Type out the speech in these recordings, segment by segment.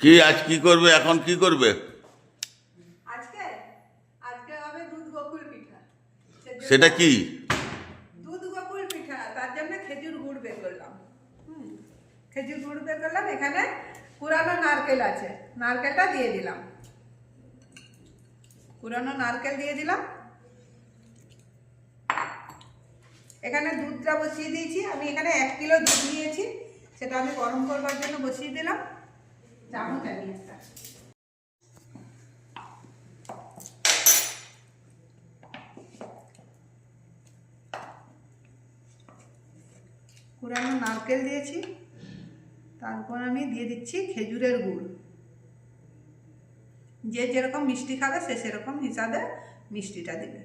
কি আজ কি করবে, এখন কি করবে? আজকে আজকে হবে দুধ গোকুল পিঠা। সেটা কি? দুধ গোকুল পিঠা, তার জন্য খেজুর গুড় বের করলাম। খেজুর গুড় বের করলাম। এখানে পুরানো নারকেল আছে, নারকেলটা দিয়ে দিলাম। পুরানো নারকেল দিয়ে দিলাম। এখানে দুধটা বসিয়ে দিয়েছি। আমি এখানে 1 কিলো দুধ নিয়েছি, সেটা আমি গরম করবার জন্য বসিয়ে দিলাম। চামচ আমি একটা। পুরানো নারকেল দিয়েছি, তারপর আমি দিয়ে দিচ্ছি খেজুরের গুড়। যে যেরকম মিষ্টি খাবে সে সেরকম হিসাবে মিষ্টিটা দিবে।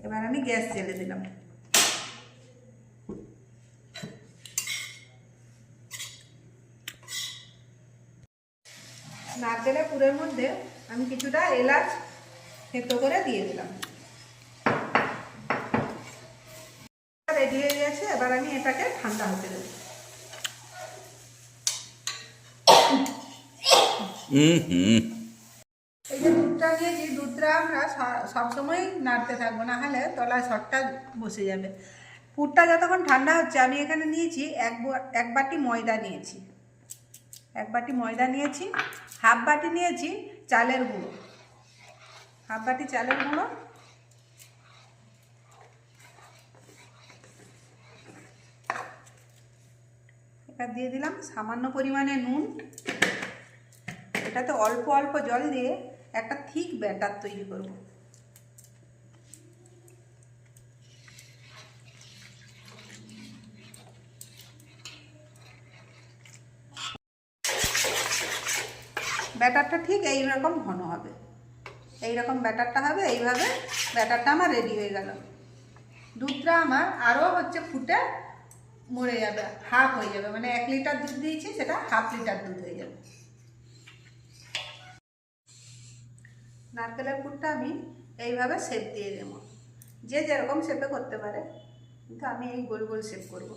এবার আমি গ্যাস জ্বেলে দিলাম। নারকেলের পুরের মধ্যে আমি কিছুটা এলাচ থেতো করে দিয়ে দিলাম। রেডি হয়ে গেছে। এবার আমি এটাকে ঠান্ডা হতে দেব। এই যে দুধটা নিয়েছি, দুধটা আমরা সবসময় নাড়তে থাকবো, না হলে তলায় শর্টটা বসে যাবে। পুরটা যতক্ষণ ঠান্ডা হচ্ছে, আমি এখানে নিয়েছি এক বাটি ময়দা নিয়েছি। 1 বাটি ময়দা নিয়েছি। হাফ বাটি নিয়েছি চালের গুঁড়ো। হাফ বাটি চালের গুঁড়ো। এবার দিয়ে দিলাম সামান্য পরিমাণে নুন। এটাতে অল্প অল্প জল দিয়ে একটা থিক ব্যাটার তৈরি করব। ব্যাটারটা ঠিক এইরকম ঘন হবে। এইরকম ব্যাটারটা হবে। এইভাবে ব্যাটারটা আমার রেডি হয়ে গেল। দুধটা আমার আরও ফুটে মরে যাবে, হাফ হয়ে যাবে। মানে 1 লিটার দুধ দিয়েছি, সেটা হাফ লিটার দুধ হয়ে যাবে। নারকেলের পুরটা আমি এইভাবে শেপ দিয়ে দেব। যে যেরকম শেপে করতে পারে, কিন্তু আমি এই গোল গোল শেপ করব।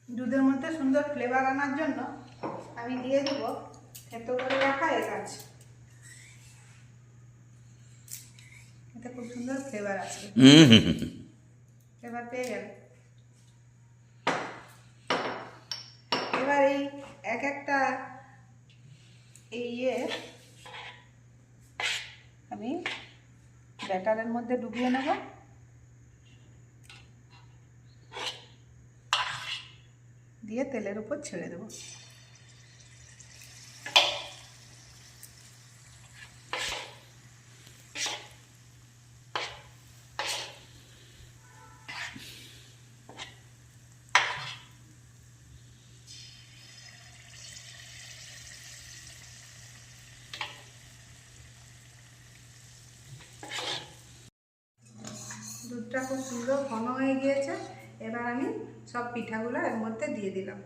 দুধের মধ্যে সুন্দর ফ্লেভার আনার জন্য আমি দিয়ে দেব থেতো করে রাখা এলাচ। এতে খুব সুন্দর ফ্লেভার আসবে। ফ্লেভার পেয়ে গেল। এবার এই এক একটা আমি ব্যাটারের মধ্যে ডুবিয়ে নেব। দিয়ে তেলের উপর ছেড়ে দেব। দুধটা খুব সুন্দর ঘন হয়ে গিয়েছে। এবার আমি সব পিঠাগুলো এর মধ্যে দিয়ে দিলাম।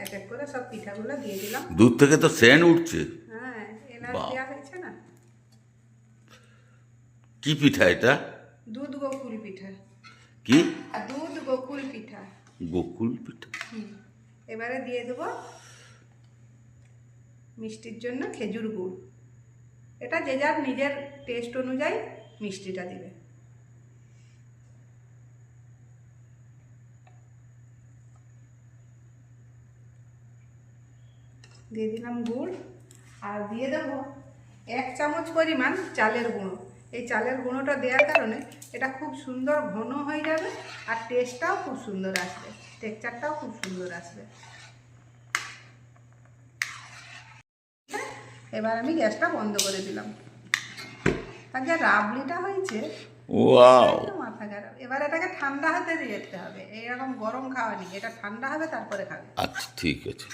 এক এক করে সব পিঠাগুলো দিয়ে দিলাম। দুধ থেকে তো সেন্ট উঠছে। হ্যাঁ, এলাচ দেওয়া হয়েছে না। কি পিঠা এটা? দুধ গোকুল পিঠা। কি? দুধ গোকুল পিঠা। গোকুল পিঠা। এবারে দিয়ে দেবো মিষ্টির জন্য খেজুর গুড়। এটা যে যার নিজের টেস্ট অনুযায়ী মিষ্টিটা দিবে। দিয়ে দিলাম গুড়। আর দিয়ে দেবো 1 চামচ পরিমাণ চালের গুঁড়ো। এই চালের গুঁড়োটা দেওয়ার কারণে এটা খুব সুন্দর ঘন হয়ে যাবে, আর টেস্টটাও খুব সুন্দর আসবে, টেক্সচারটাও খুব সুন্দর আসবে। এবার আমি গ্যাসটা বন্ধ করে দিলাম। আর যা রাবলিটা হয়েছে, ওয়াও, মাথা খারাপ। এবার এটাকে ঠান্ডা হতে দিয়ে যেতে হবে। এইরকম গরম খাওয়া নেই, এটা ঠান্ডা হবে তারপরে খাবে। আচ্ছা ঠিক আছে।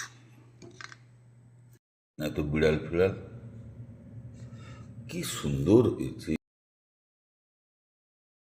না তো বিড়াল ফিড়াল। কি সুন্দর হয়েছে।